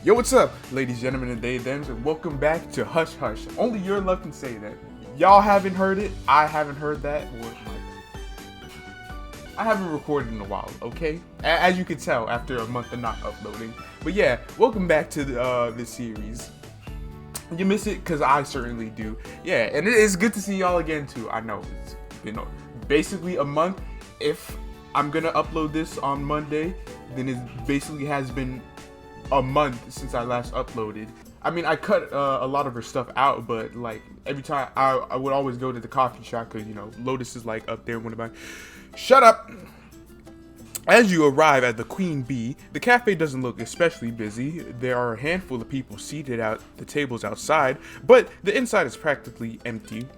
Yo, what's up, ladies, gentlemen, and they, thems, and welcome back to Hush Hush. Only your love can say that. Y'all haven't heard it, I haven't heard that, I haven't recorded in a while, okay? As you can tell after a month of not uploading. But yeah, welcome back to this series. You miss it? Because I certainly do. Yeah, and it is good to see y'all again, too. I know, it's been basically a month. If I'm gonna upload this on Monday, then it basically has been a month since I last uploaded. I mean, I cut a lot of her stuff out, but like every time I would always go to the coffee shop because, you know, Lotus is like up there. One of my shut up. As you arrive at the Queen Bee, the cafe doesn't look especially busy. There are a handful of people seated at the tables outside, but the inside is practically empty.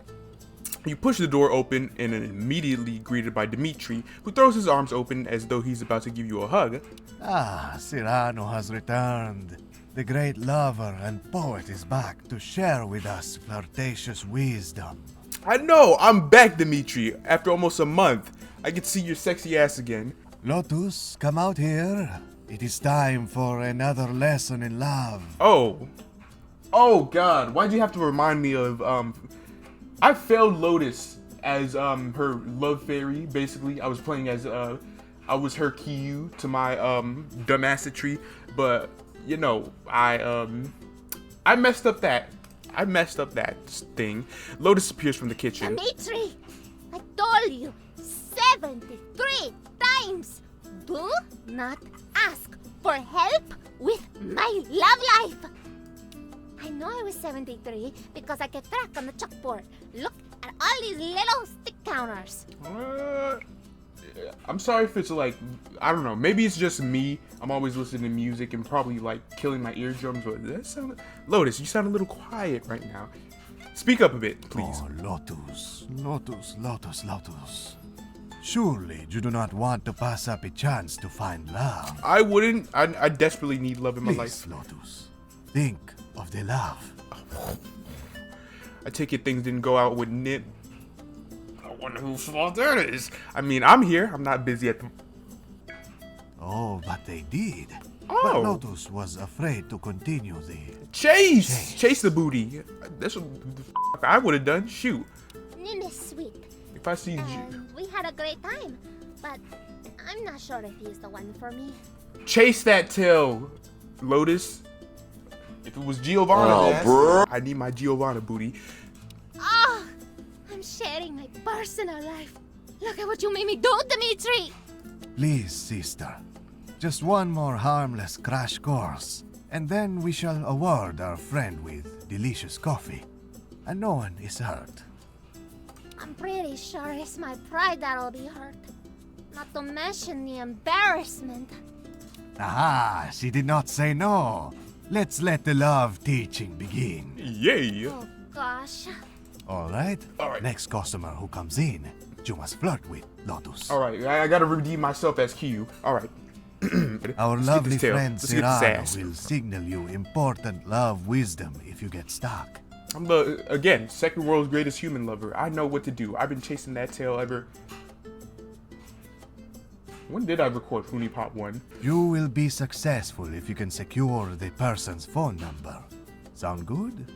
You push the door open and are immediately greeted by Dimitri, who throws his arms open as though he's about to give you a hug. Ah, Cyrano has returned. The great lover and poet is back to share with us flirtatious wisdom. I know, I'm back, Dimitri. After almost a month, I get to see your sexy ass again. Lotus, come out here. It is time for another lesson in love. Oh God, why'd you have to remind me of, I failed Lotus as, her love fairy, basically. I was playing as, I was her Kiyu to my, dumbassitry, but, you know, I messed up that. I messed up that thing. Lotus appears from the kitchen. Dimitri, I told you 73 times. Do not ask for help with my love life. I know I was 73 because I kept track on the chalkboard. Look at all these little stick counters. I'm sorry if it's like, I don't know, maybe it's just me. I'm always listening to music and probably like killing my eardrums, but that sound, Lotus, you sound a little quiet right now. Speak up a bit, please. Oh, Lotus. Surely you do not want to pass up a chance to find love. I wouldn't. I desperately need love in my life. Please, Lotus, think of the love. I take it things didn't go out with Nip. I wonder whose fault that is. I mean, I'm here. I'm not busy at the... Oh, but they did. Oh. But Lotus was afraid to continue the... Chase the booty. That's what the I would have done. Shoot. Nim is sweet. If I see We had a great time, but I'm not sure if he's the one for me. chase that tail, Lotus. If it was Giovanna, I need my Giovanna booty. Oh, I'm sharing my personal life. Look at what you made me do, Dimitri. Please, sister. Just one more harmless crash course, and then we shall award our friend with delicious coffee. And no one is hurt. I'm pretty sure it's my pride that'll be hurt. Not to mention the embarrassment. Aha, she did not say no. Let's let the love teaching begin. Yay. Oh gosh. All right? All right. Next customer who comes in, you must flirt with, Lotus. All right, I gotta redeem myself as Q. All right. Our Let's lovely get this tail. friend Let's get this Cyrano ass. will signal you important love wisdom if you get stuck. I'm the, again, second world's greatest human lover. I know what to do. I've been chasing that tail ever. When did I record Hooney Pop 1? You will be successful if you can secure the person's phone number. Sound good?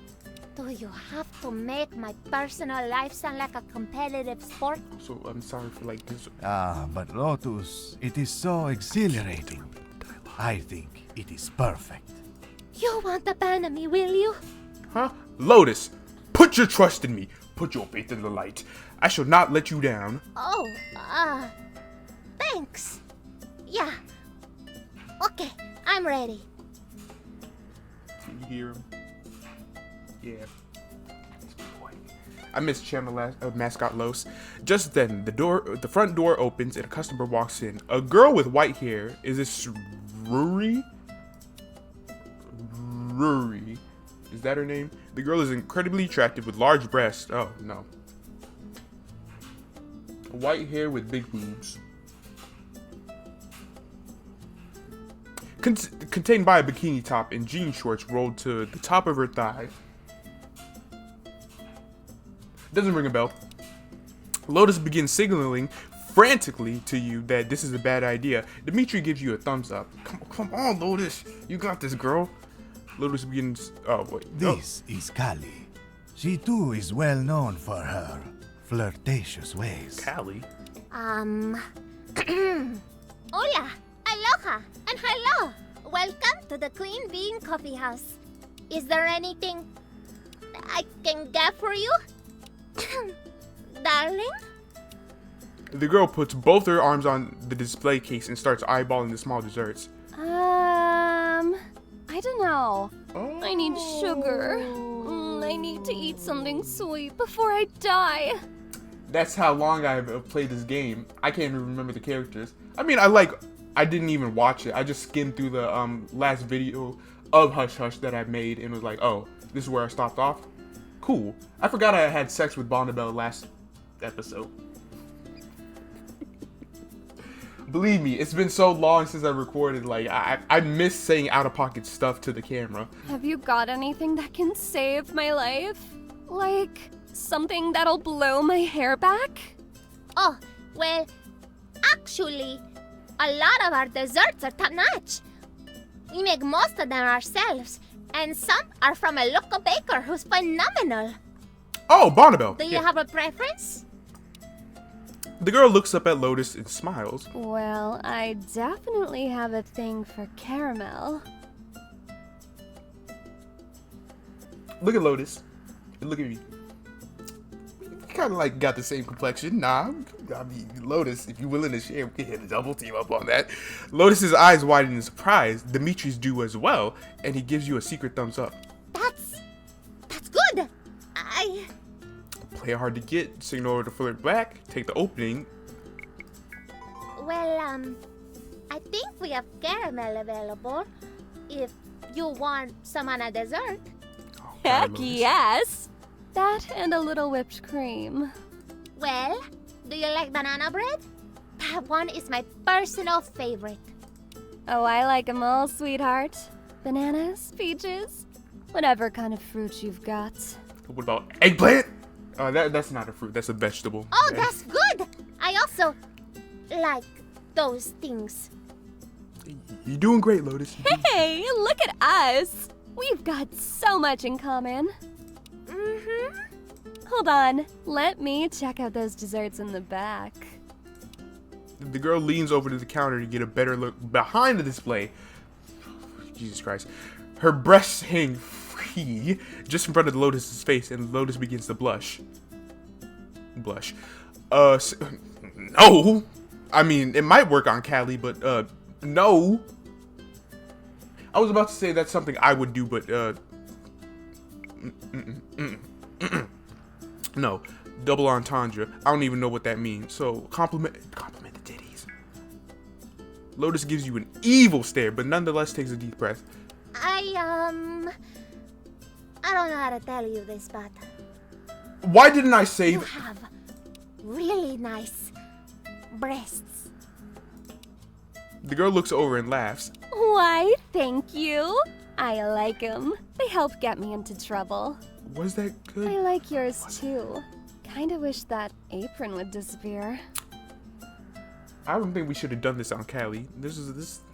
Do you have to make my personal life sound like a competitive sport? So I'm sorry for like this. Ah, but Lotus, it is so exhilarating. I think it is perfect. You won't abandon me, will you? Huh? Lotus, put your trust in me. Put your faith in the light. I shall not let you down. Oh, thanks. Yeah. Okay, I'm ready. Can you hear him? Yeah. It's my boy. I miss Channel Mascot Los. Just then, the front door opens and a customer walks in. A girl with white hair. Is this Ruri? Ruri. Is that her name? The girl is incredibly attractive with large breasts. Oh, no. White hair with big boobs. Contained by a bikini top and jean shorts rolled to the top of her thigh. Doesn't ring a bell. Lotus begins signaling frantically to you that this is a bad idea. Dimitri gives you a thumbs up. Come on, Lotus. You got this, girl. Lotus begins. Oh wait. No. This is Kali. She too is well known for her flirtatious ways. Callie. Hola, aloha, and hello. Welcome to the Queen Bean Coffee House. Is there anything I can get for you? Darling? The girl puts both her arms on the display case and starts eyeballing the small desserts. I don't know. Oh. I need sugar. I need to eat something sweet before I die. That's how long I've played this game. I can't even remember the characters. I mean, I didn't even watch it. I just skimmed through the last video of Hush Hush that I made and was like, oh, this is where I stopped off. Cool. I forgot I had sex with Bonnabelle last episode. Believe me, it's been so long since I recorded. Like, I miss saying out-of-pocket stuff to the camera. Have you got anything that can save my life? Like, something that'll blow my hair back? Oh, well, actually, a lot of our desserts are top-notch. We make most of them ourselves, and some are from a local baker who's phenomenal. Oh, Bonnabelle. Do you Yeah. have a preference? The girl looks up at Lotus and smiles. Well, I definitely have a thing for caramel. Look at Lotus. And look at me. Kind of like got the same complexion. Nah, I mean, Lotus, if you're willing to share, we can hit a double team up on that. Lotus's eyes widen in surprise. Dimitri's do as well, and he gives you a secret thumbs up. That's good. Play hard to get, so you know where to flirt back. Take the opening. Well, I think we have caramel available. If you want some on a dessert. Oh, Heck Lotus. yes! That and a little whipped cream. Well, do you like banana bread? That one is my personal favorite. Oh, I like 'em all, sweetheart. Bananas, peaches, whatever kind of fruit you've got. What about eggplant? That's not a fruit. That's a vegetable. Oh, that's good. I also like those things. You're doing great, Lotus. Hey, look at us! We've got so much in common. Mm-hmm. Hold on, let me check out those desserts in the back. The girl leans over to the counter to get a better look behind the display. Jesus Christ. Her breasts hang free just in front of Lotus's face, and Lotus begins to blush. No. I mean, it might work on Callie, but, no. I was about to say that's something I would do, but, no. Double entendre. I don't even know what that means. So, compliment the titties. Lotus gives you an evil stare, but nonetheless takes a deep breath. I don't know how to tell you this, but Why didn't I say you have really nice breasts. The girl looks over and laughs. Why, thank you. I like 'em. They help get me into trouble. Was that good? I like yours too. Kinda wish that apron would disappear. I don't think we should have done this on Callie.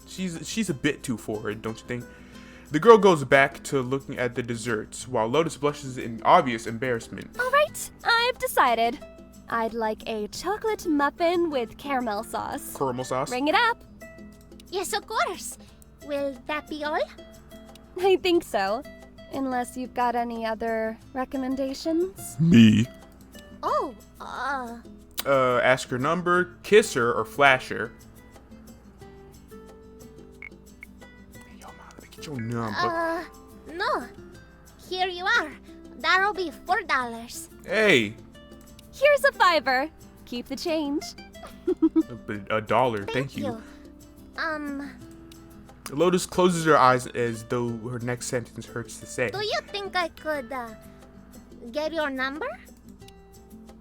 She's a bit too forward, don't you think? The girl goes back to looking at the desserts, while Lotus blushes in obvious embarrassment. Alright, I've decided. I'd like a chocolate muffin with caramel sauce. Caramel sauce? Bring it up. Yes, of course. Will that be all? I think so. Unless you've got any other recommendations. Me. Oh, Ask her number, kiss her, or flash her. Hey, yo, Ma, let me get your number. no. Here you are. That'll be $4. Hey, Here's a $5. Keep the change. $1. Thank you. Um, Lotus closes her eyes as though her next sentence hurts to say. do you think I could, get your number?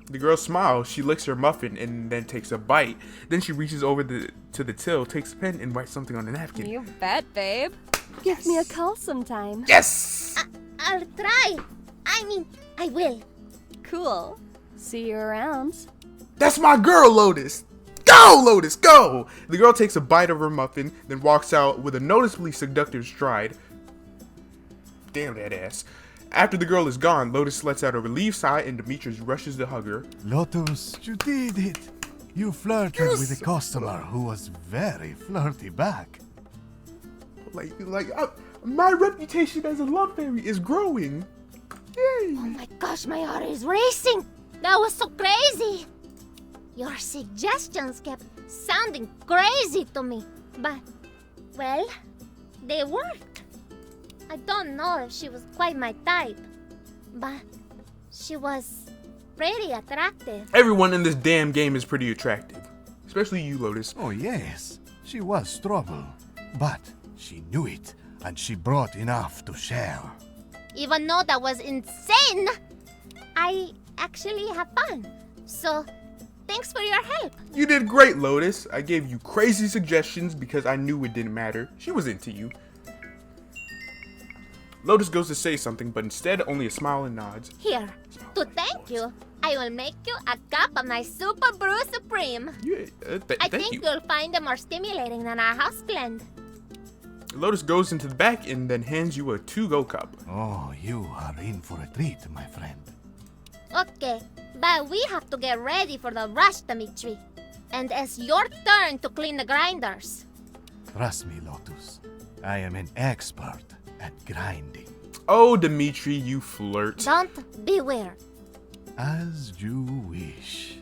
The girl smiles, she licks her muffin and then takes a bite. Then she reaches over to the till, takes a pen, and writes something on a napkin. You bet, babe. Give me a call sometime. Yes! I'll try. I mean, I will. Cool. See you around. That's my girl, Lotus! Go, Lotus, go! The girl takes a bite of her muffin, then walks out with a noticeably seductive stride. Damn that ass. After the girl is gone, Lotus lets out a relieved sigh and Demetrius rushes to hug her. Lotus, you did it. You flirted with a customer who was very flirty back. My reputation as a love fairy is growing. Yay! Oh my gosh, my heart is racing. That was so crazy. Your suggestions kept sounding crazy to me, but, well, they worked. I don't know if she was quite my type, but she was pretty attractive. Everyone in this damn game is pretty attractive. Especially you, Lotus. Oh yes, she was trouble. But she knew it, and she brought enough to share. Even though that was insane, I actually have fun. So, thanks for your help. You did great, Lotus. I gave you crazy suggestions because I knew it didn't matter. She was into you. Lotus goes to say something, but instead only a smile and nods. Here, to thank you, I will make you a cup of my Super Brew Supreme. Yeah, I thank think you. you'll find it more stimulating than our house blend. Lotus goes into the back and then hands you a to-go cup. Oh, you are in for a treat, my friend. Okay, but we have to get ready for the rush, Dimitri. And it's your turn to clean the grinders. Trust me, Lotus. I am an expert at grinding. Oh, Dimitri, you flirt. Don't be weird. As you wish.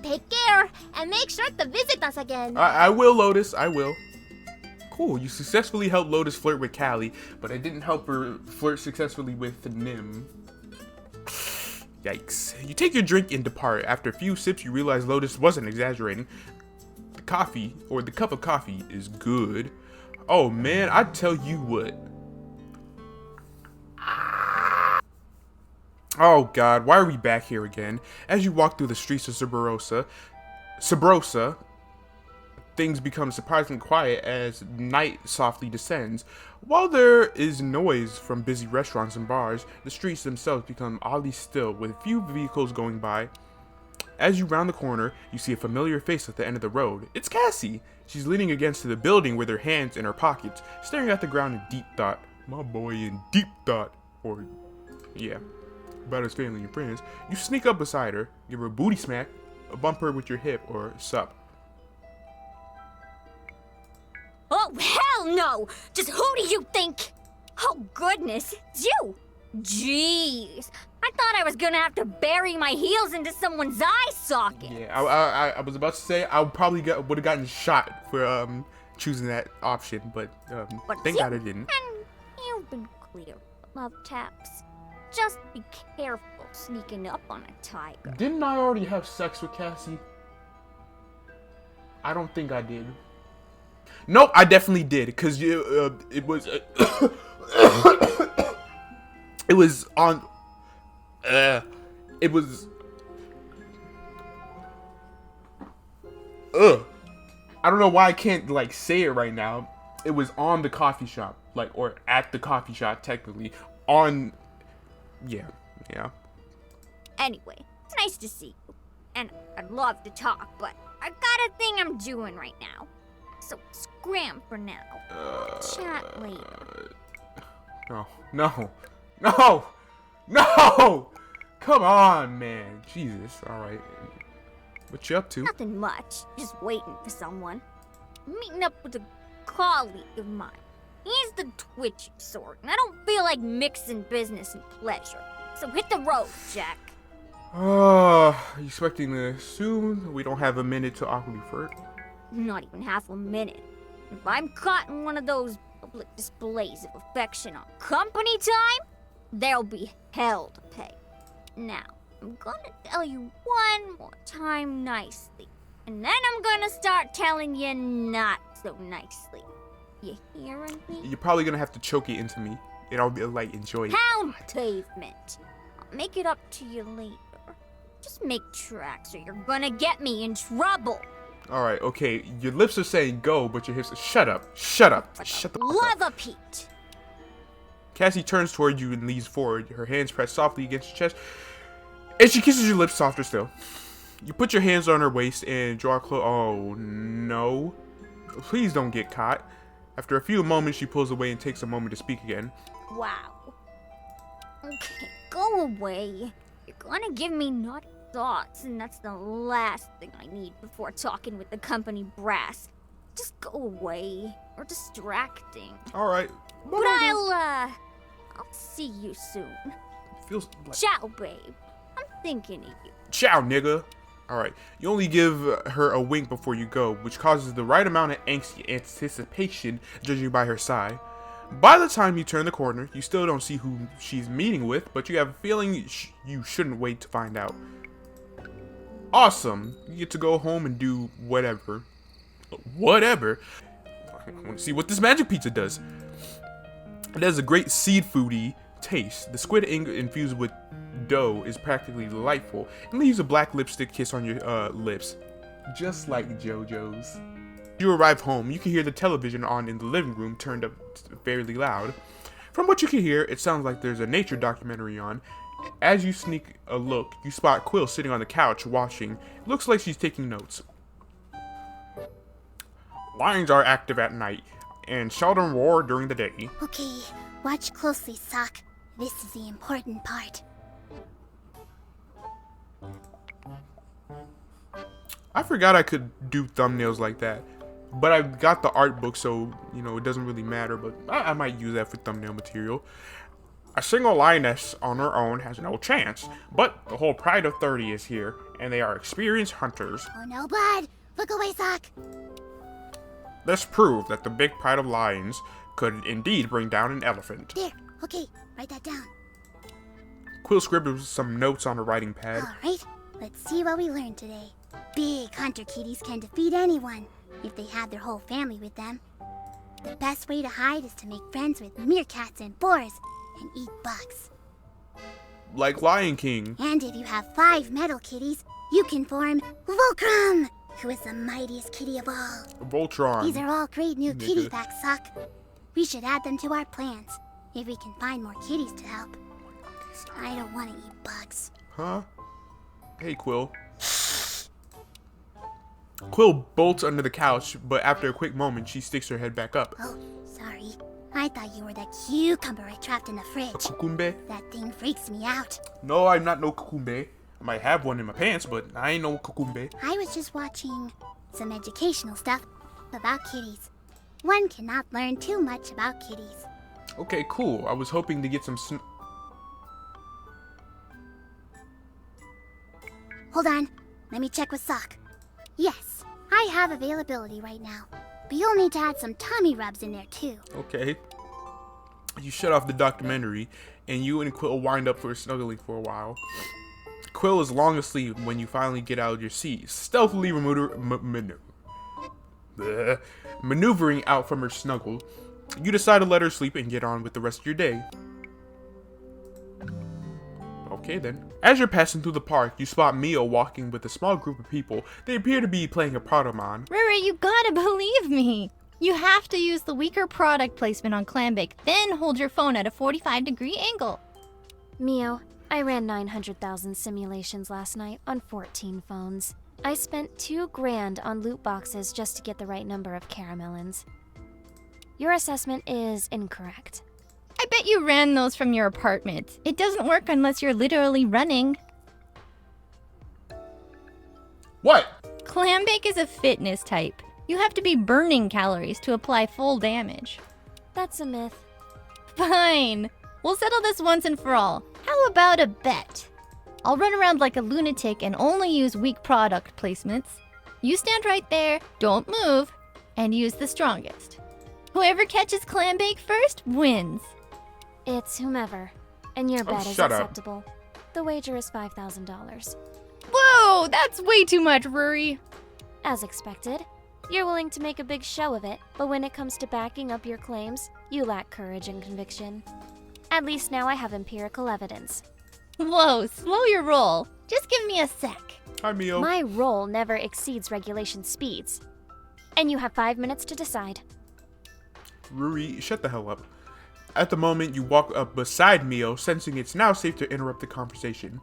Take care and make sure to visit us again. I will, Lotus. I will. Cool. You successfully helped Lotus flirt with Callie, but I didn't help her flirt successfully with Nim. Yikes. You take your drink and depart. After a few sips, you realize Lotus wasn't exaggerating. The coffee, or the cup of coffee, is good. Oh man, I tell you what. Oh god, why are we back here again? As you walk through the streets of Sabrosa, things become surprisingly quiet as night softly descends. While there is noise from busy restaurants and bars, the streets themselves become oddly still with few vehicles going by. As you round the corner, you see a familiar face at the end of the road. It's Cassie! She's leaning against the building with her hands in her pockets, staring at the ground in deep thought. My boy in deep thought. Or, yeah, about his family and friends. You sneak up beside her, give her a booty smack, bump her with your hip, or sup. Oh, hell no! Just who do you think? Oh, goodness, it's you! Jeez, I thought I was gonna have to bury my heels into someone's eye socket. Yeah, I was about to say I probably would have gotten shot for choosing that option, but thank God I didn't. And you've been clear, love taps. Just be careful sneaking up on a tiger. Didn't I already have sex with Cassie? I don't think I did. Nope, I definitely did, because it was it was on it was I don't know why I can't like say it right now. It was on the coffee shop, like, or at the coffee shop technically. On yeah. Anyway, it's nice to see you. And I'd love to talk, but I've got a thing I'm doing right now. So scram for now. Chat later. No! Come on, man. Jesus. Alright. What you up to? Nothing much. Just waiting for someone. I'm meeting up with a colleague of mine. He's the twitchy sort, and I don't feel like mixing business and pleasure. So hit the road, Jack. Are you expecting to assume we don't have a minute to awkwardly flirt? Not even half a minute. If I'm caught in one of those public displays of affection on company time, there'll be hell to pay. Now, I'm gonna tell you one more time nicely, and then I'm gonna start telling you not so nicely. You hearing me? You're probably gonna have to choke it into me, and I'll be like, enjoy it. Pound pavement. I'll make it up to you later. Just make tracks or you're gonna get me in trouble. Alright, okay, your lips are saying go, but your hips are shut up. Shut the fuck up. Love a Pete. Cassie turns toward you and leans forward, her hands pressed softly against your chest, and she kisses your lips softer still. You put your hands on her waist and draw close. Oh no. Please don't get caught. After a few moments, she pulls away and takes a moment to speak again. Wow. Okay, go away. You're gonna give me naughty thoughts, and that's the last thing I need before talking with the company brass. Just go away. You're distracting. All right. But I'll see you soon. Feels like Ciao, babe. I'm thinking of you. ciao, nigga. All right. You only give her a wink before you go, which causes the right amount of angsty anticipation, judging by her sigh. By the time you turn the corner, you still don't see who she's meeting with, but you have a feeling you shouldn't wait to find out. Awesome. You get to go home and do whatever. Whatever. I want to see what this magic pizza does. It has a great seafoody taste. The squid ink infused with dough is practically delightful and leaves a black lipstick kiss on your lips. Just like JoJo's. You arrive home, you can hear the television on in the living room turned up fairly loud. From what you can hear, it sounds like there's a nature documentary on. As you sneak a look, you spot Quill sitting on the couch watching. It looks like she's taking notes. Lions are active at night and seldom roar during the day. Okay, watch closely, Sock. This is the important part. I forgot I could do thumbnails like that. But I got the art book, so, you know, it doesn't really matter. But I might use that for thumbnail material. A single lioness on her own has no chance. But the whole pride of 30 is here, and they are experienced hunters. Oh no, bud! Look away, Sock! This proved that the big pride of lions could indeed bring down an elephant. There, okay, write that down. Quill scribbled some notes on her writing pad. Alright, let's see what we learned today. Big hunter kitties can defeat anyone if they have their whole family with them. The best way to hide is to make friends with meerkats and boars and eat bugs. Like Lion King. And if you have 5 metal kitties, you can form Volcrum, who is the mightiest kitty of all. Voltron. These are all great new kitty Nigga. facts, Sock. We should add them to our plans, if we can find more kitties to help. I don't want to eat bugs. Huh? Hey, Quill. Quill bolts under the couch, but after a quick moment, she sticks her head back up. Oh, sorry. I thought you were that cucumber I trapped in the A fridge. cucumbe? That thing freaks me out. No, I'm not no cucumbe. I might have one in my pants, but I ain't no cucumbe. I was just watching some educational stuff about kitties. One cannot learn too much about kitties. Okay, cool. I was hoping to get some Hold on. Let me check with Sock. Yes, I have availability right now. But you'll need to add some tummy rubs in there too. Okay. You shut off the documentary, and you and Quill wind up for snuggling for a while. Quill is long asleep when you finally get out of your seat, stealthily maneuvering out from her snuggle. You decide to let her sleep and get on with the rest of your day. Okay then. As you're passing through the park, you spot Mio walking with a small group of people. They appear to be playing a Protomon. Riri, you gotta believe me. You have to use the weaker product placement on Clambake, then hold your phone at a 45-degree angle. Mio, I ran 900,000 simulations last night on 14 phones. I spent $2,000 on loot boxes just to get the right number of caramelons. Your assessment is incorrect. I bet you ran those from your apartment. It doesn't work unless you're literally running. What? Clambake is a fitness type. You have to be burning calories to apply full damage. That's a myth. Fine. We'll settle this once and for all. How about a bet? I'll run around like a lunatic and only use weak product placements. You stand right there, don't move, and use the strongest. Whoever catches Clambake first wins. It's whomever, and your bet is shut up. acceptable. The wager is $5,000. Whoa, that's way too much, Rory. As expected, you're willing to make a big show of it, but when it comes to backing up your claims, you lack courage and conviction. At least now I have empirical evidence. Whoa, slow your roll. Just give me a sec. Hi, Mio. My roll never exceeds regulation speeds. And you have 5 minutes to decide. Ruri, shut the hell up. At the moment, you walk up beside Mio, sensing it's now safe to interrupt the conversation.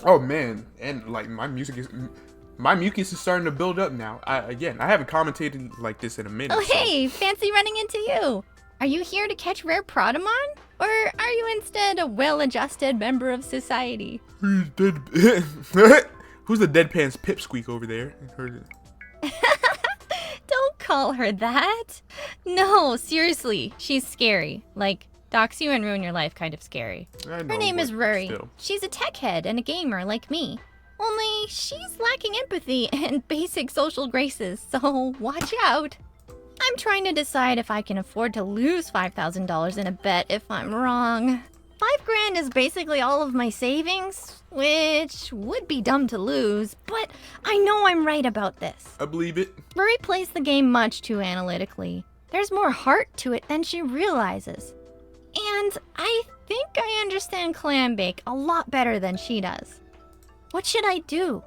Oh man, and like my mucus is starting to build up now. I haven't commentated like this in a minute. Oh so- hey, fancy running into you. Are you here to catch rare Protomon? Or are you instead a well-adjusted member of society? Who's the deadpan's pipsqueak over there? Don't call her that. No, seriously, she's scary. Like, dox you and ruin your life kind of scary. I know, Her name is but Rory. still. She's a tech head and a gamer like me. Only she's lacking empathy and basic social graces, so watch out. I'm trying to decide if I can afford to lose $5,000 in a bet if I'm wrong. $5,000 is basically all of my savings, which would be dumb to lose, but I know I'm right about this. I believe it. Rory plays the game much too analytically. There's more heart to it than she realizes. And I think I understand clam bake a lot better than she does. What should I do?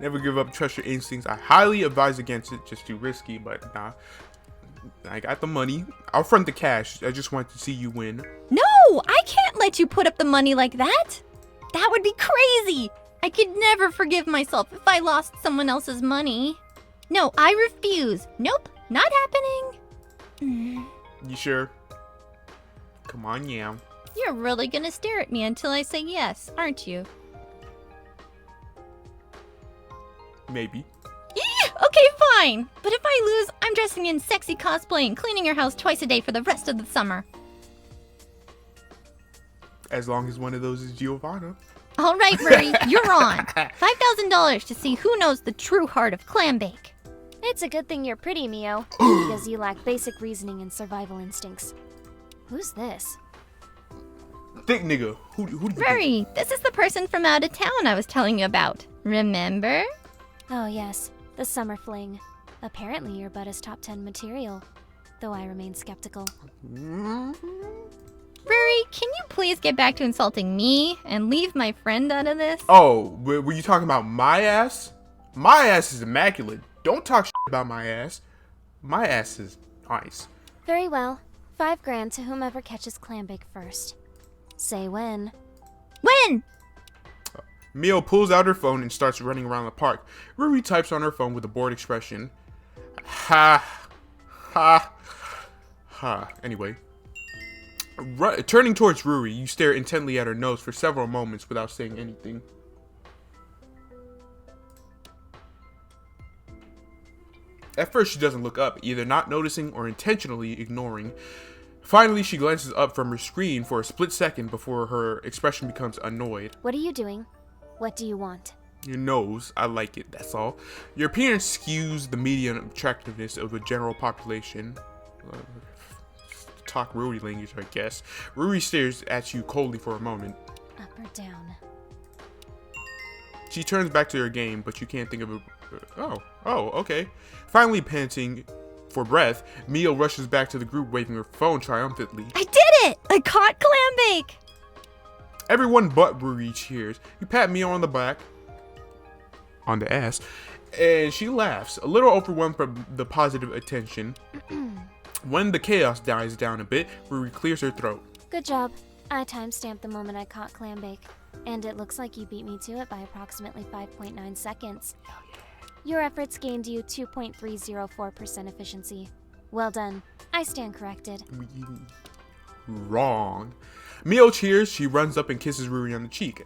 Never give up, trust your instincts. I highly advise against it, just too risky, but nah. I got the money. I'll front the cash. I just want to see you win. No, I can't let you put up the money like that. That would be crazy. I could never forgive myself if I lost someone else's money. No, I refuse. Nope, not happening. You sure? Come on, yeah. You're really gonna stare at me until I say yes, aren't you? Maybe. Yeah, okay, fine. But if I lose, I'm dressing in sexy cosplay and cleaning your house twice a day for the rest of the summer. As long as one of those is Giovanna. All right, Rory, you're on. $5,000 to see who knows the true heart of clam bake. It's a good thing you're pretty, Mio, because you lack basic reasoning and survival instincts. Who's this? Thick nigga. Who do you think? Rory, this is the person from out of town I was telling you about. Remember? Oh yes, the summer fling. Apparently your butt is top 10 material, though I remain skeptical. Rory, can you please get back to insulting me and leave my friend out of this? Oh, were you talking about my ass? My ass is immaculate. Don't talk shit about my ass. My ass is nice. Very well. $5,000 to whomever catches clam bake first. Say when. When? Mio pulls out her phone and starts running around the park. Ruri types on her phone with a bored expression. Ha. Ha. Ha. Anyway. Turning towards Ruri, you stare intently at her nose for several moments without saying anything. At first, she doesn't look up, either not noticing or intentionally ignoring. Finally, she glances up from her screen for a split second before her expression becomes annoyed. What are you doing? What do you want? Your nose, I like it, that's all. Your appearance skews the median attractiveness of a general population. Talk Ruri language, I guess. Ruri stares at you coldly for a moment. Up or down? She turns back to her game, but you can't think of a... Oh, okay. Finally panting for breath, Mio rushes back to the group waving her phone triumphantly. I did it! I caught clam bake! Everyone but Ruri cheers. You pat Mio on the back, on the ass, and she laughs, a little overwhelmed from the positive attention. When the chaos dies down a bit, Ruri clears her throat. Good job. I timestamped the moment I caught clam bake, and it looks like you beat me to it by approximately 5.9 seconds. Your efforts gained you 2.304% efficiency. Well done. I stand corrected. Wrong. Mio cheers. She runs up and kisses Ruri on the cheek.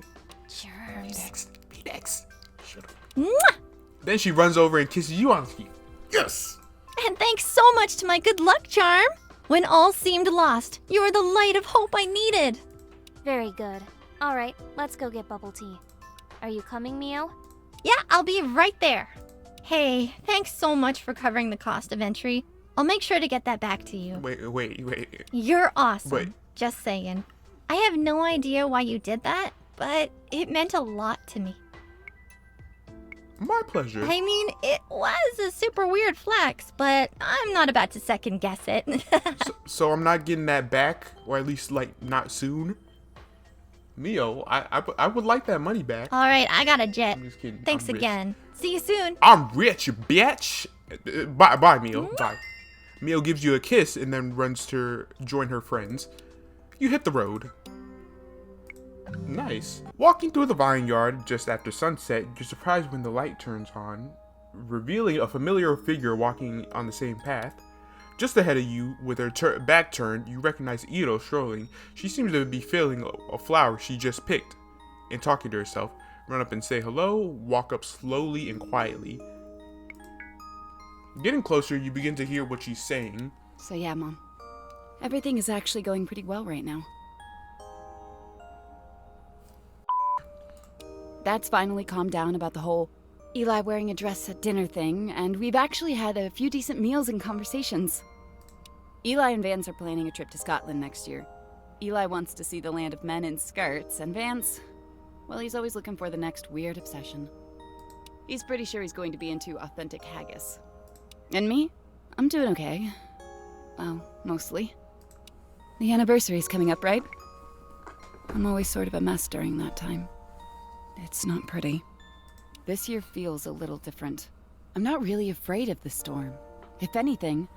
Cheers. Be next. Shut up. Mwah! Then she runs over and kisses you on the cheek. Yes! And thanks so much to my good luck charm. When all seemed lost, you were the light of hope I needed. Very good. All right, let's go get bubble tea. Are you coming, Mio? Yeah, I'll be right there. Hey, thanks so much for covering the cost of entry. I'll make sure to get that back to you. Wait. You're awesome. Wait. Just saying. I have no idea why you did that, but it meant a lot to me. My pleasure. I mean, it was a super weird flex, but I'm not about to second guess it. So I'm not getting that back, or at least, like, not soon? Mio, I would like that money back. All right, I got a jet. I'm just kidding. Thanks I'm rich. again. See you soon. I'm rich, bitch. Bye, Mio. Bye. Mio gives you a kiss and then runs to join her friends. You hit the road. Nice. Walking through the vineyard just after sunset, you're surprised when the light turns on, revealing a familiar figure walking on the same path. Just ahead of you, with her back turned, you recognize Ito strolling. She seems to be feeling a flower she just picked and talking to herself. Run up and say hello, walk up slowly and quietly. Getting closer, you begin to hear what she's saying. So yeah, Mom. Everything is actually going pretty well right now. Dad's finally calmed down about the whole Eli wearing a dress at dinner thing, and we've actually had a few decent meals and conversations. Eli and Vance are planning a trip to Scotland next year. Eli wants to see the land of men in skirts, and Vance, well, he's always looking for the next weird obsession. He's pretty sure he's going to be into authentic haggis. And me? I'm doing okay. Well, mostly. The anniversary's coming up, right? I'm always sort of a mess during that time. It's not pretty. This year feels a little different. I'm not really afraid of the storm. If anything,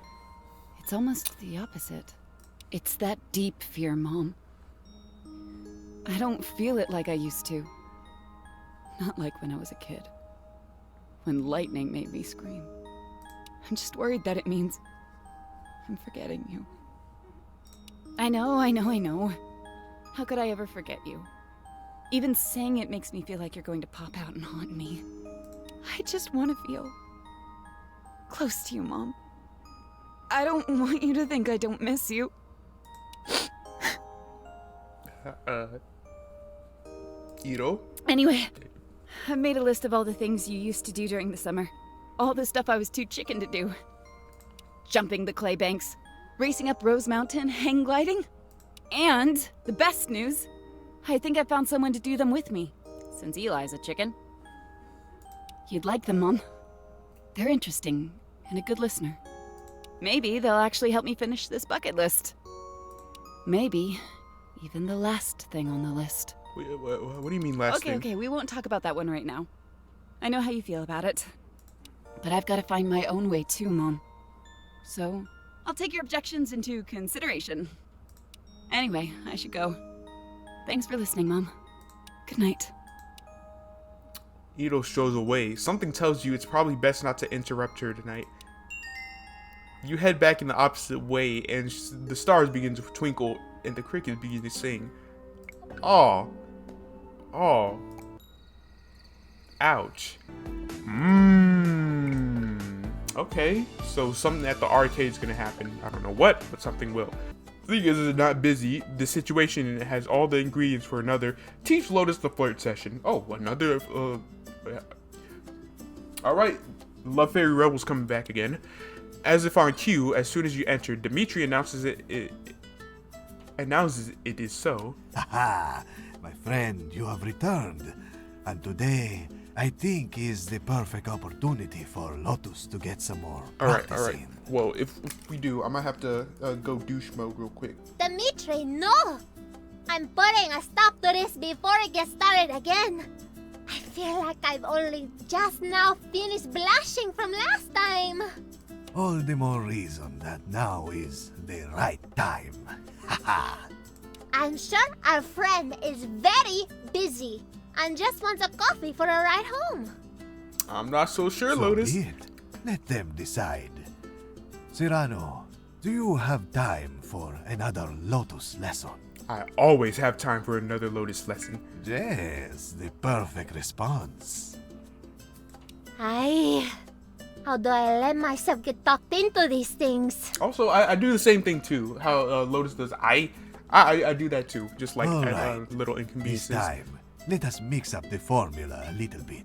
it's almost the opposite. It's that deep fear, Mom. I don't feel it like I used to. Not like when I was a kid. When lightning made me scream. I'm just worried that it means I'm forgetting you. I know. How could I ever forget you? Even saying it makes me feel like you're going to pop out and haunt me. I just want to feel close to you, Mom. I don't want you to think I don't miss you. Ito? Anyway, I've made a list of all the things you used to do during the summer. All the stuff I was too chicken to do. Jumping the clay banks, racing up Rose Mountain, hang gliding. And the best news, I think I found someone to do them with me, since Eli's a chicken. You'd like them, Mom. They're interesting and a good listener. Maybe they'll actually help me finish this bucket list. Maybe even the last thing on the list. What do you mean last thing? Okay, we won't talk about that one right now. I know how you feel about it. But I've got to find my own way too, Mom. So, I'll take your objections into consideration. Anyway, I should go. Thanks for listening, Mom. Good night. Ito strolls away. Something tells you it's probably best not to interrupt her tonight. You head back in the opposite way, and the stars begin to twinkle, and the crickets begin to sing. Aw. Aw. Ouch. Okay, so something at the arcade's gonna happen. I don't know what, but something will. Thing is not busy. The situation has all the ingredients for another Teach Lotus the flirt session. Oh, another, Alright, Love Fairy Rebel's coming back again. As if on cue, as soon as you enter, Dimitri announces it is so. Haha, my friend, you have returned. And today, I think, is the perfect opportunity for Lotus to get some more practice Alright. in. Well, if we do, I might have to go douche mode real quick. Dimitri, no! I'm putting a stop to this before it gets started again. I feel like I've only just now finished blushing from last time. All the more reason that now is the right time. Haha. I'm sure our friend is very busy and just wants a coffee for a ride home. I'm not so sure, So Lotus. be it. Let them decide. Cyrano, do you have time for another Lotus lesson? I always have time for another Lotus lesson. Yes, the perfect response. How do I let myself get talked into these things? Also, I do the same thing too. How Lotus does. I do that too. Just like All at right. little This inconveniences. time, let us mix up the formula a little bit.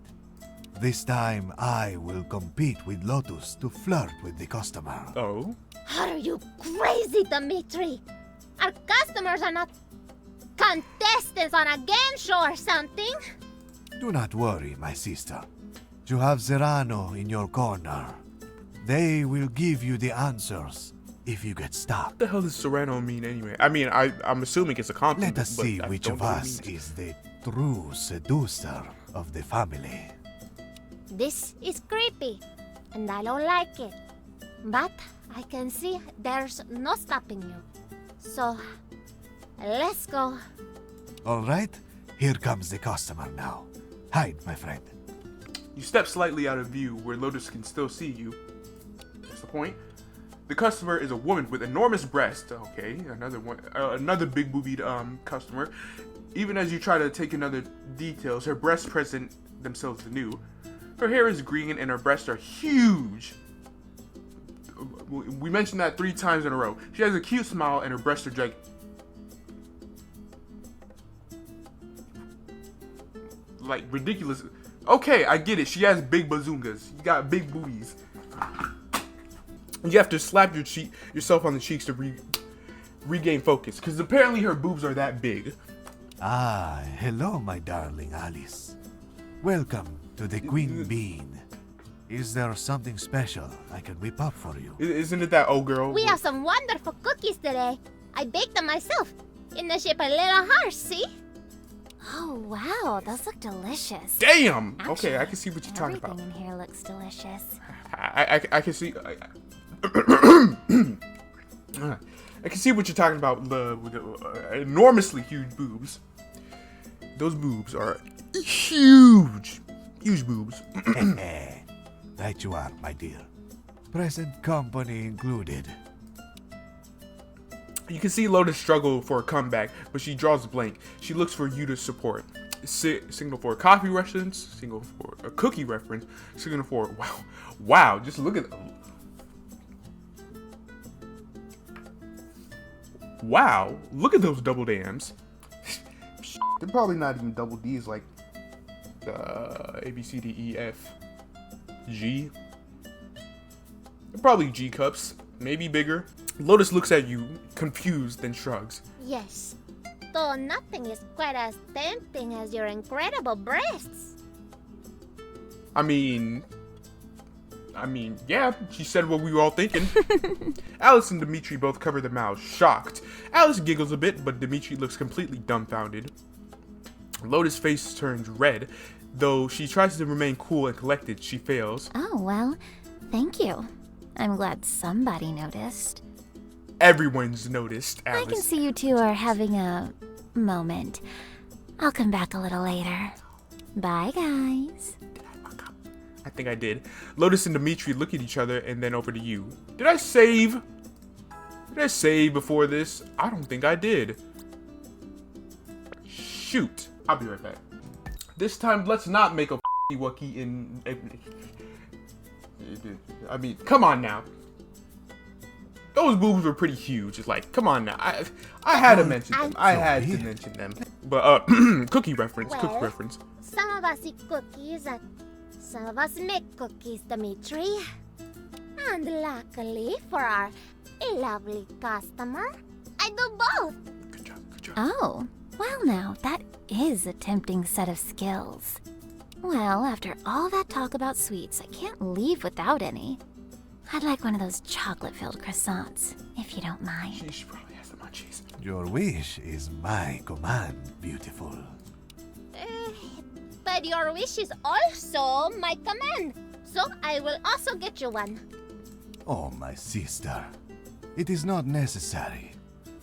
This time, I will compete with Lotus to flirt with the customer. Oh. Are you crazy, Dimitri? Our customers are not contestants on a game show or something. Do not worry, my sister. You have Serrano in your corner. They will give you the answers if you get stuck. What the hell does Serrano mean anyway? I mean, I'm assuming it's a compliment. Let us but see I which don't of know what it us means. is the true seducer of the family. This is creepy, and I don't like it. But I can see there's no stopping you. So, let's go. All right, here comes the customer now. Hide, my friend. You step slightly out of view where Lotus can still see you. That's the point. The customer is a woman with enormous breasts. Okay, another one, another big boobied customer. Even as you try to take another details, her breasts present themselves anew. Her hair is green and her breasts are huge. We mentioned that 3 times in a row. She has a cute smile and her breasts are like ridiculous. Okay, I get it. She has big bazungas. You got big booties. You have to slap yourself on the cheeks to regain focus, because apparently her boobs are that big. Ah, hello, my darling Alice. Welcome to the Queen Bean. Is there something special I can whip up for you? Isn't it that old girl? We have some wonderful cookies today. I baked them myself in the shape of little hearts, see? Oh, wow, those look delicious. Damn! Actually, okay, I can see what you're talking about. Everything in here looks delicious. I can see. I can see what you're talking about. The enormously huge boobs. Those boobs are huge. Huge boobs. Right you are, my dear. Present company included. You can see Lotus struggle for a comeback, but she draws a blank. She looks for you to support. Signal for a coffee reference, signal for a cookie reference, signal for wow, just look at wow, look at those double dams. They're probably not even double D's like A, B, C, D, E, F, G. They're probably G cups, maybe bigger. Lotus looks at you, confused, then shrugs. Yes. Though nothing is quite as tempting as your incredible breasts. I mean, yeah, she said what we were all thinking. Alice and Dimitri both cover their mouths, shocked. Alice giggles a bit, but Dimitri looks completely dumbfounded. Lotus' face turns red. Though she tries to remain cool and collected, she fails. Oh, well, thank you. I'm glad somebody noticed. Everyone's noticed, Alice. I can see you two are having a moment. I'll come back a little later. Bye, guys. I think I did. Lotus and Dimitri look at each other and then over to you. Did I save? Did I save before this? I don't think I did. Shoot. I'll be right back. This time, let's not make a Wookie in... I mean, come on now. Those boobs were pretty huge. It's like, come on now. I had to mention them. I had to mention them. But, cookie reference. Well, Cookie reference. Some of us eat cookies and some of us make cookies, Dimitri. And luckily for our lovely customer, I do both. Good job. Good job. Oh, well now, that is a tempting set of skills. Well, after all that talk about sweets, I can't leave without any. I'd like one of those chocolate-filled croissants, if you don't mind. She probably has the munchies. Your wish is my command, beautiful. But your wish is also my command. So I will also get you one. Oh, my sister. It is not necessary.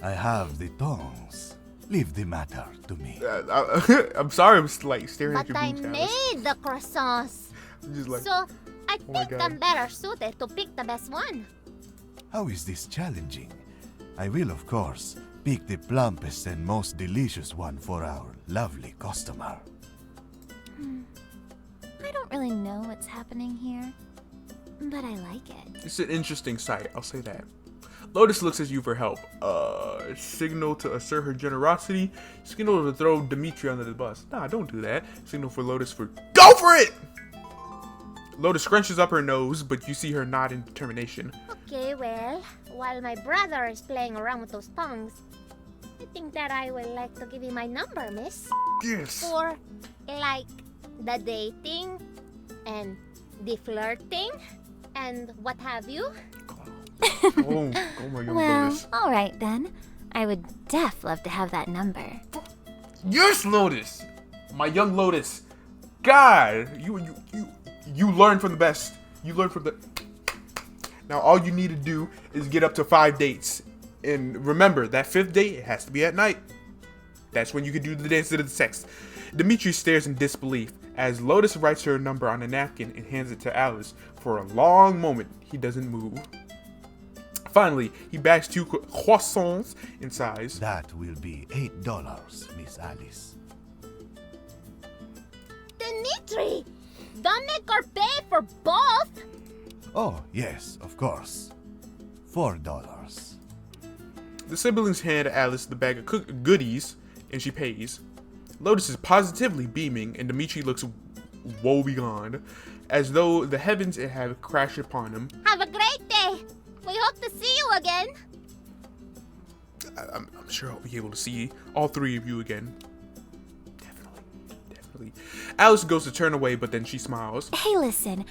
I have the tongs. Leave the matter to me. I'm sorry, I'm like staring But at your I boobs, Alice. made the croissants. I'm just like, So I my think God. I'm better suited to pick the best one. How is this challenging? I will, of course, pick the plumpest and most delicious one for our lovely customer. I don't really know what's happening here, but I like it. it's an interesting sight, I'll say that. Lotus looks at you for help. Signal to assert her generosity. Signal to throw Dimitri under the bus. Nah, don't do that. Signal for Lotus for go for it! Lotus scrunches up her nose, but you see her nod in determination. Okay, well, while my brother is playing around with those tongs, I think that I would like to give you my number, miss. Yes! For, like, the dating and the flirting and what have you. Oh my God, Well, Lotus. all right then. I would love to have that number. Yes, Lotus! My young Lotus. God, you learn from the best. You learn from the... Now, all you need to do is get up to 5 dates. And remember, that 5th date, it has to be at night. That's when you can do the dance to the sex. Dimitri stares in disbelief as Lotus writes her number on a napkin and hands it to Alice. For a long moment, he doesn't move. Finally, he bags 2 croissants in size. That will be $8, Miss Alice. Dimitri! Don't make her pay for both! Oh, yes, of course. $4. The siblings hand Alice the bag of goodies, and she pays. Lotus is positively beaming, and Dimitri looks woebegone, as though the heavens have crashed upon him. Have a great day! We hope to see you again! I'm sure I'll be able to see all 3 of you again. Definitely. Alice goes to turn away, but then she smiles. Hey, listen.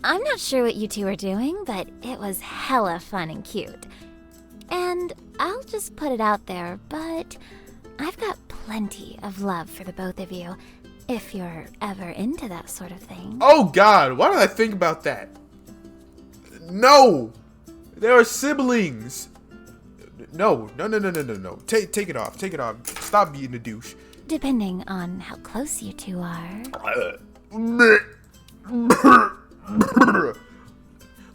I'm not sure what you two are doing, but it was hella fun and cute. And I'll just put it out there, but I've got plenty of love for the both of you, if you're ever into that sort of thing. Oh God, why did I think about that? No! They are siblings! No. Take it off. Stop being a douche. Depending on how close you two are.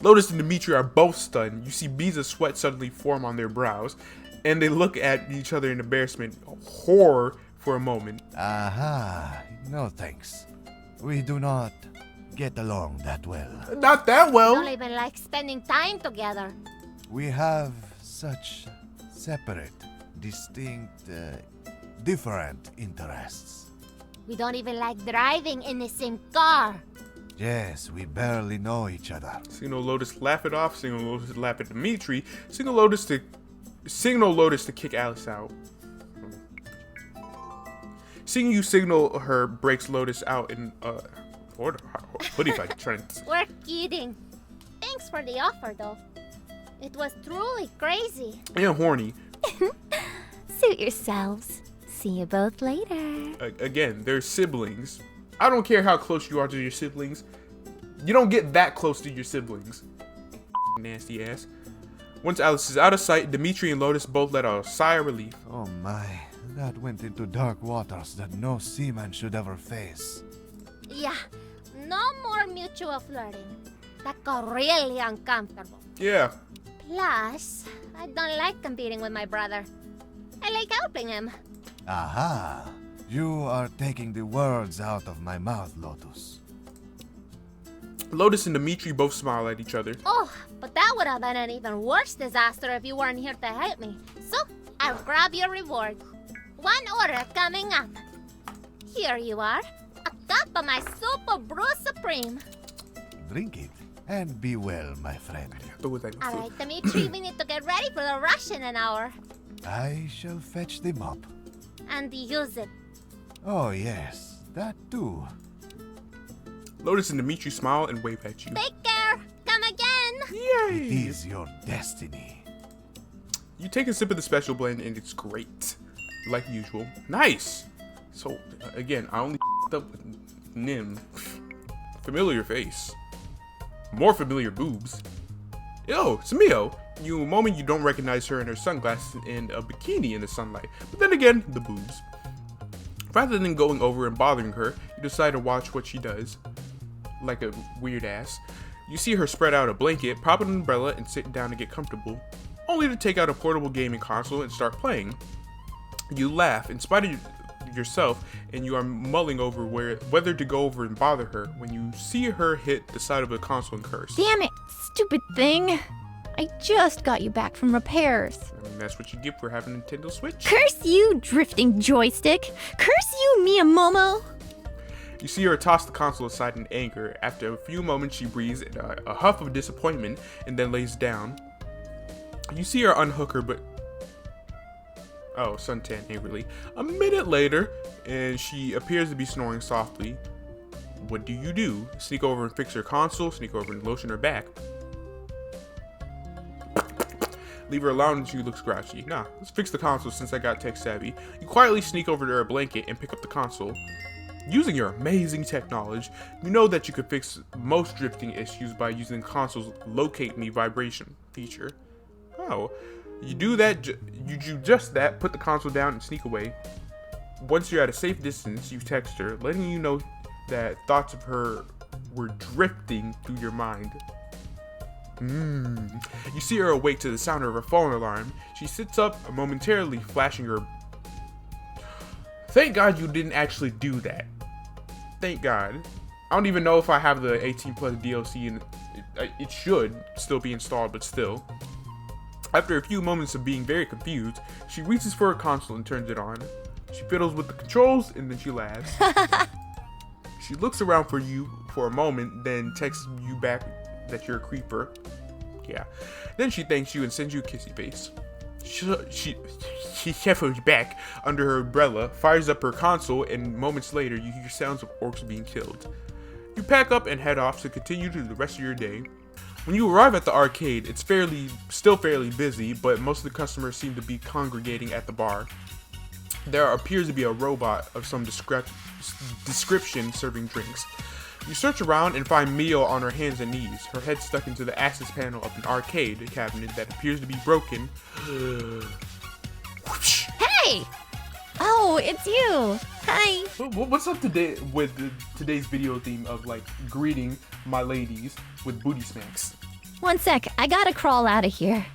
Lotus and Dimitri are both stunned. You see beads of sweat suddenly form on their brows, and they look at each other in embarrassment, horror for a moment. Aha, no thanks. We do not get along that well. Not that Don't well. even like spending time together. We have such separate, distinct, different interests. We don't even like driving in the same car. Yes, we barely know each other. Signal Lotus laugh it off. Signal Lotus laugh at Dimitri. Signal Lotus to kick Alice out. Seeing you signal her breaks Lotus out in order. What if I try to... We're kidding. Thanks for the offer, though. It was truly crazy. And horny. Suit yourselves. See you both later. Again, they're siblings. I don't care how close you are to your siblings. You don't get that close to your siblings. Nasty ass. Once Alice is out of sight, Dimitri and Lotus both let out a sigh of relief. Oh my, that went into dark waters that no seaman should ever face. Yeah, no more mutual flirting. That got really uncomfortable. Yeah. Plus, I don't like competing with my brother. I like helping him. Aha! You are taking the words out of my mouth, Lotus. Lotus and Dimitri both smile at each other. Oh, but that would have been an even worse disaster if you weren't here to help me. So, I'll grab your reward. One order coming up. Here you are. A cup of my Super Brew Supreme. Drink it, and be well, my friend. Alright, Dimitri, we need to get ready for the rush in an hour. I shall fetch the mop. And use it. Oh yes, that too. Lotus and Dimitri smile and wave at you. Take care. Come again. It Yay! is your destiny. You take a sip of the special blend and it's great. Like usual. Nice! So, again, I only up with Nim. Familiar face. More familiar boobs. Yo, it's Mio. You moment you don't recognize her in her sunglasses and a bikini in the sunlight. But then again, the boobs. Rather than going over and bothering her, you decide to watch what she does. Like a weird ass. You see her spread out a blanket, pop an umbrella, and sit down to get comfortable. Only to take out a portable gaming console and start playing. You laugh, in spite of yourself, and you are mulling over whether to go over and bother her when you see her hit the side of a console and curse. Damn it, stupid thing. I just got you back from repairs. I mean, that's what you get for having a Nintendo Switch. Curse you, drifting joystick. Curse you, Miyamomo. You see her toss the console aside in anger. After a few moments, she breathes a huff of disappointment and then lays down. You see her unhook her, but... Oh, suntan angrily. A minute later, and she appears to be snoring softly. What do? Sneak over and fix her console, sneak over and lotion her back. Leave her alone and she looks grouchy. Nah, let's fix the console since I got tech savvy. You quietly sneak over to her blanket and pick up the console. Using your amazing tech knowledge, you know that you could fix most drifting issues by using the console's Locate Me vibration feature. Oh, you do that, you do just that, put the console down and sneak away. Once you're at a safe distance, you text her, letting you know that thoughts of her were drifting through your mind. You see her awake to the sound of her phone alarm. She sits up, momentarily flashing her... Thank God you didn't actually do that. Thank God. I don't even know if I have the 18 plus DLC, and it should still be installed, but still. After a few moments of being very confused, she reaches for her console and turns it on. She fiddles with the controls, and then she laughs. She looks around for you for a moment, then texts you back that you're a creeper. Yeah. Then she thanks you and sends you a kissy face. She shuffles back under her umbrella, fires up her console, and moments later you hear sounds of orcs being killed. You pack up and head off to continue to the rest of your day. When you arrive at the arcade, it's still fairly busy, but most of the customers seem to be congregating at the bar. There appears to be a robot of some description serving drinks. You search around and find Mio on her hands and knees, her head stuck into the access panel of an arcade cabinet that appears to be broken. Hey! Oh, it's you! Hi! What's up today with today's video theme of like greeting my ladies with booty smacks? One sec, I gotta crawl out of here.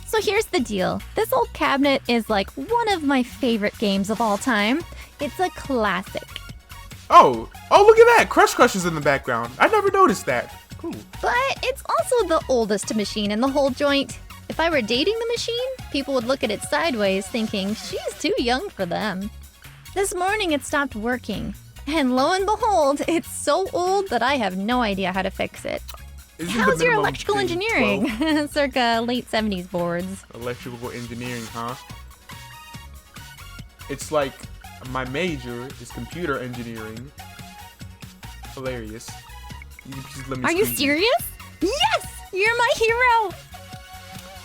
So here's the deal. This old cabinet is like one of my favorite games of all time. It's a classic. Oh, look at that! Crush is in the background. I never noticed that. Cool. But it's also the oldest machine in the whole joint. If I were dating the machine, people would look at it sideways thinking she's too young for them. This morning it stopped working. And lo and behold, it's so old that I have no idea how to fix it. How's your electrical engineering? Circa late 70s boards. Electrical engineering, huh? It's like my major is computer engineering. Hilarious. Are you serious? Yes! You're my hero!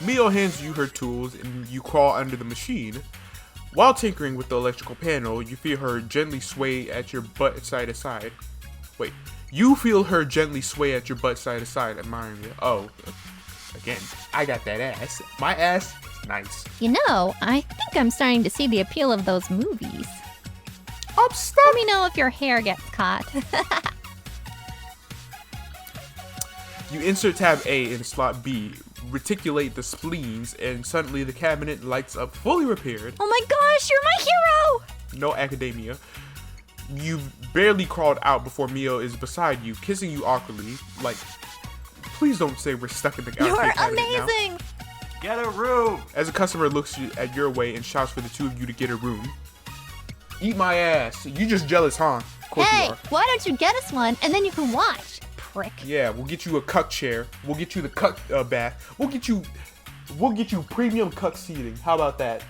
Mio hands you her tools and you crawl under the machine. While tinkering with the electrical panel, you feel her gently sway at your butt side to side. Wait, you feel her gently sway at your butt side to side, admiring it. Oh, again, I got that ass. My ass is nice. You know, I think I'm starting to see the appeal of those movies. Stop. Let me know if your hair gets caught. You insert tab A in slot B, reticulate the spleens, and suddenly the cabinet lights up fully repaired. Oh my gosh, you're my hero! No academia. You've barely crawled out before Mio is beside you, kissing you awkwardly. Like, please don't say we're stuck in the arcade You're cabinet amazing! now. Get a room! As a customer looks at your way and shouts for the two of you to get a room. Eat my ass. You just jealous, huh? Of course Hey, you are. why don't you get us one and then you can watch, prick. Yeah, we'll get you a cuck chair. We'll get you the cuck bath. We'll get you premium cuck seating. How about that,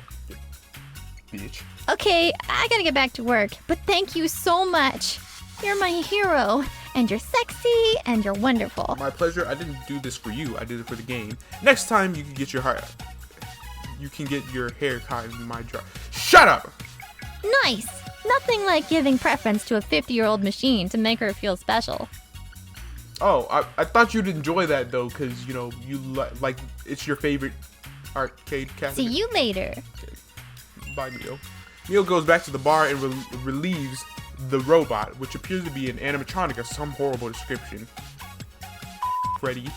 bitch? Okay, I gotta get back to work, but thank you so much. You're my hero, and you're sexy, and you're wonderful. My pleasure. I didn't do this for you. I did it for the game. Next time you can get your hair. You can get your hair caught in my jar. Shut up. Nice. Nothing like giving preference to a 50-year-old machine to make her feel special. Oh, I thought you'd enjoy that though, cause you know you like it's your favorite arcade cabinet. See you later. Okay. Bye, Mio. Mio goes back to the bar and relieves the robot, which appears to be an animatronic of some horrible description. Freddy.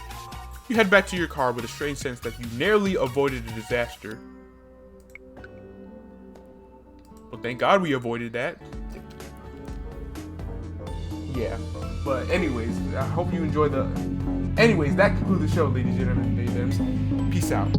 You head back to your car with a strange sense that you narrowly avoided a disaster. Well, thank God we avoided that. Yeah. But anyways, I hope you enjoyed the... Anyways, that concludes the show, ladies and gentlemen. Peace out.